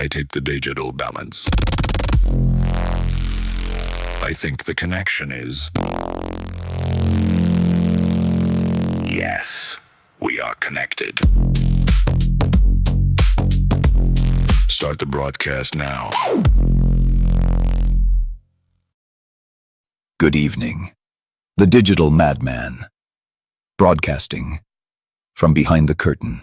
I take the digital balance. I think the connection is... Yes, we are connected. Start the broadcast now. Good evening. The Digital Madman. Broadcasting. From behind the curtain.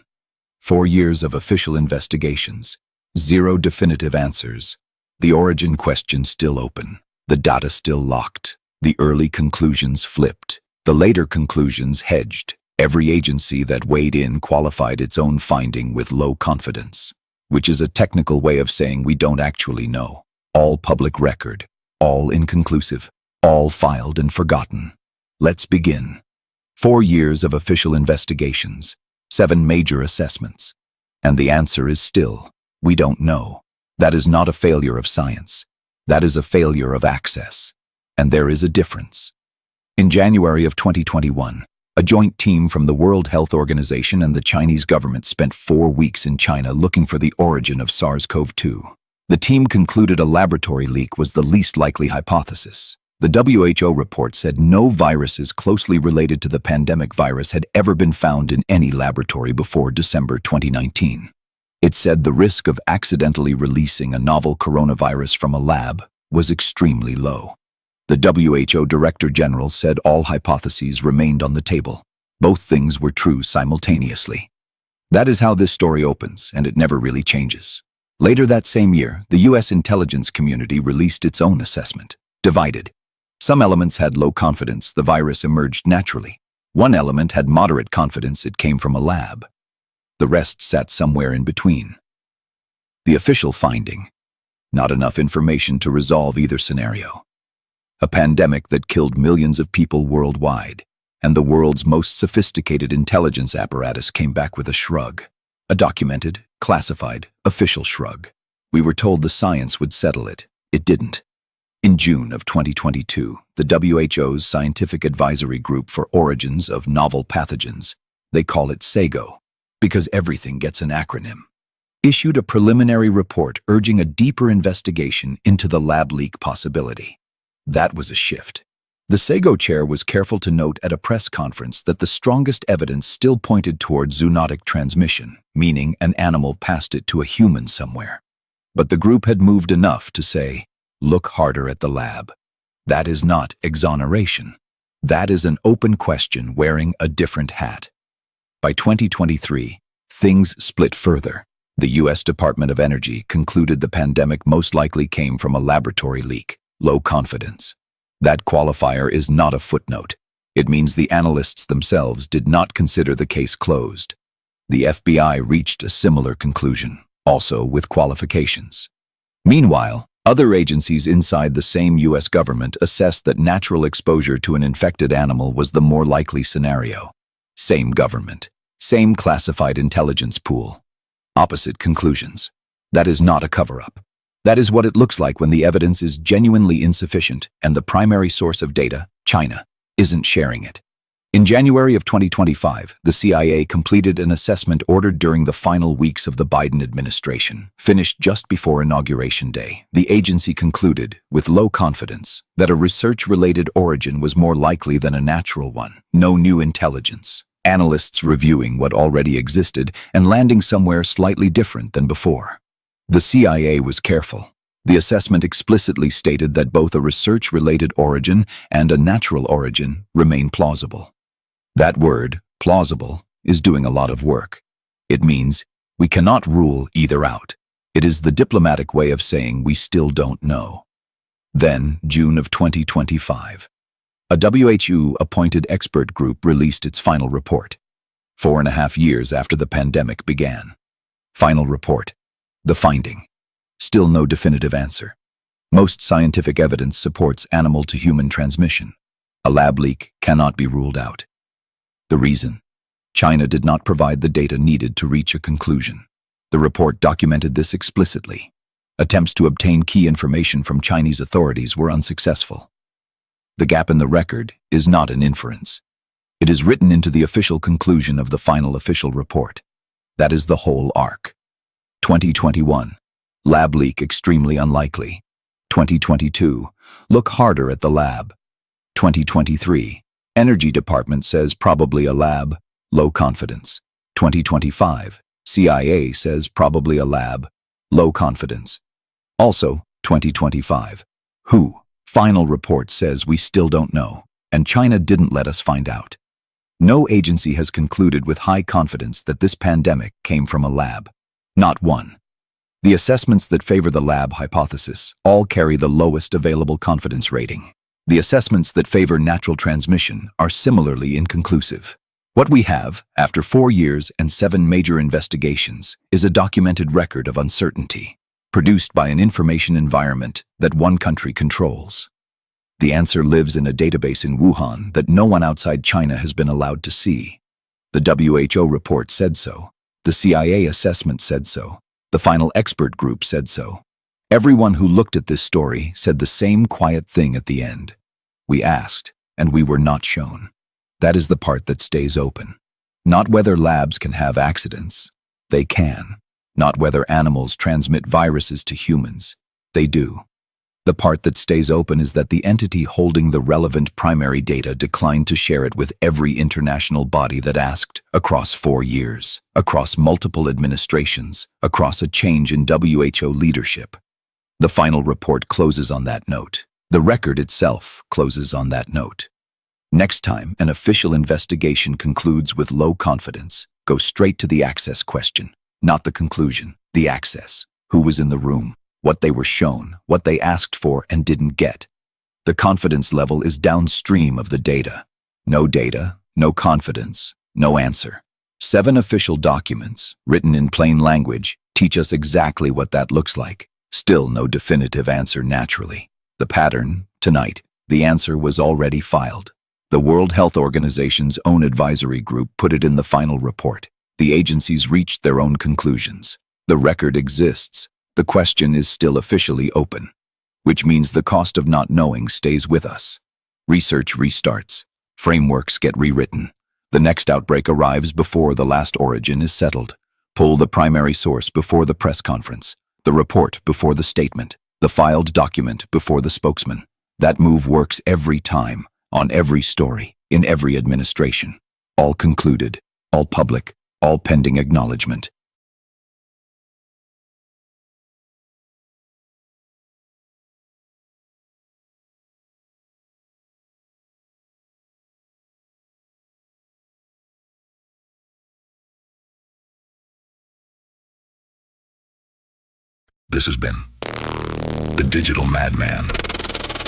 4 years of official investigations. 0 definitive answers. The origin question still open. The data still locked. The early conclusions flipped. The later conclusions hedged. Every agency that weighed in qualified its own finding with low confidence, which is a technical way of saying we don't actually know. All public record. All inconclusive. All filed and forgotten. Let's begin. 4 years of official investigations, 7 major assessments. And the answer is still, we don't know. That is not a failure of science. That is a failure of access. And there is a difference. In January of 2021, a joint team from the World Health Organization and the Chinese government spent 4 weeks in China looking for the origin of SARS-CoV-2. The team concluded a laboratory leak was the least likely hypothesis. The WHO report said no viruses closely related to the pandemic virus had ever been found in any laboratory before December 2019. It said the risk of accidentally releasing a novel coronavirus from a lab was extremely low. The WHO Director General said all hypotheses remained on the table. Both things were true simultaneously. That is how this story opens, and it never really changes. Later that same year, the US intelligence community released its own assessment, divided. Some elements had low confidence the virus emerged naturally. One element had moderate confidence it came from a lab. The rest sat somewhere in between. The official finding: not enough information to resolve either scenario. A pandemic that killed millions of people worldwide, and the world's most sophisticated intelligence apparatus came back with a shrug. A documented, classified, official shrug. We were told the science would settle it. It didn't. In June of 2022, the WHO's Scientific Advisory Group for Origins of Novel Pathogens, they call it SAGO, because everything gets an acronym, issued a preliminary report urging a deeper investigation into the lab leak possibility. That was a shift. The SAGO chair was careful to note at a press conference that the strongest evidence still pointed toward zoonotic transmission, meaning an animal passed it to a human somewhere. But the group had moved enough to say, look harder at the lab. That is not exoneration. That is an open question wearing a different hat. By 2023, things split further. The US Department of Energy concluded the pandemic most likely came from a laboratory leak, low confidence. That qualifier is not a footnote. It means the analysts themselves did not consider the case closed. The FBI reached a similar conclusion, also with qualifications. Meanwhile, other agencies inside the same US government assessed that natural exposure to an infected animal was the more likely scenario. Same government, same classified intelligence pool. Opposite conclusions. That is not a cover-up. That is what it looks like when the evidence is genuinely insufficient and the primary source of data, China, isn't sharing it. In January of 2025, the CIA completed an assessment ordered during the final weeks of the Biden administration, finished just before Inauguration Day. The agency concluded, with low confidence, that a research-related origin was more likely than a natural one. No new intelligence. Analysts reviewing what already existed and landing somewhere slightly different than before. The CIA was careful. The assessment explicitly stated that both a research-related origin and a natural origin remain plausible. That word, plausible, is doing a lot of work. It means we cannot rule either out. It is the diplomatic way of saying we still don't know. Then, June of 2025, a WHO-appointed expert group released its final report, 4.5 years after the pandemic began. Final report. The finding. Still no definitive answer. Most scientific evidence supports animal-to-human transmission. A lab leak cannot be ruled out. The reason? China did not provide the data needed to reach a conclusion. The report documented this explicitly. Attempts to obtain key information from Chinese authorities were unsuccessful. The gap in the record is not an inference. It is written into the official conclusion of the final official report. That is the whole arc. 2021. Lab leak extremely unlikely. 2022. Look harder at the lab. 2023. Energy department says probably a lab. Low confidence. 2025. CIA says probably a lab. Low confidence. Also, 2025. WHO. Final report says we still don't know, and China didn't let us find out. No agency has concluded with high confidence that this pandemic came from a lab. Not one. The assessments that favor the lab hypothesis all carry the lowest available confidence rating. The assessments that favor natural transmission are similarly inconclusive. What we have, after 4 years and 7 major investigations, is a documented record of uncertainty, produced by an information environment that one country controls. The answer lives in a database in Wuhan that no one outside China has been allowed to see. The WHO report said so. The CIA assessment said so. The final expert group said so. Everyone who looked at this story said the same quiet thing at the end. We asked, and we were not shown. That is the part that stays open. Not whether labs can have accidents. They can. Not whether animals transmit viruses to humans. They do. The part that stays open is that the entity holding the relevant primary data declined to share it with every international body that asked, across 4 years, across multiple administrations, across a change in WHO leadership. The final report closes on that note. The record itself closes on that note. Next time an official investigation concludes with low confidence, go straight to the access question, not the conclusion, the access. Who was in the room? What they were shown, what they asked for and didn't get. The confidence level is downstream of the data. No confidence, no answer. 7 official documents, written in plain language, teach us exactly what that looks like. Still no definitive answer naturally. The pattern, tonight, the answer was already filed. The World Health Organization's own advisory group put it in the final report. The agencies reached their own conclusions. The record exists. The question is still officially open, which means the cost of not knowing stays with us. Research restarts. Frameworks get rewritten. The next outbreak arrives before the last origin is settled. Pull the primary source before the press conference, the report before the statement, the filed document before the spokesman. That move works every time, on every story, in every administration. All concluded, all public, all pending acknowledgement. This has been the Digital Madman.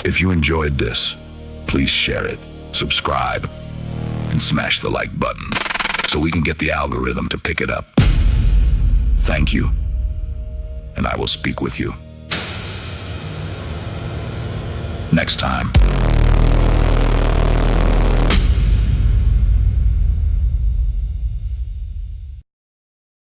If you enjoyed this, please share it, subscribe, and smash the like button so we can get the algorithm to pick it up. Thank you, and I will speak with you next time.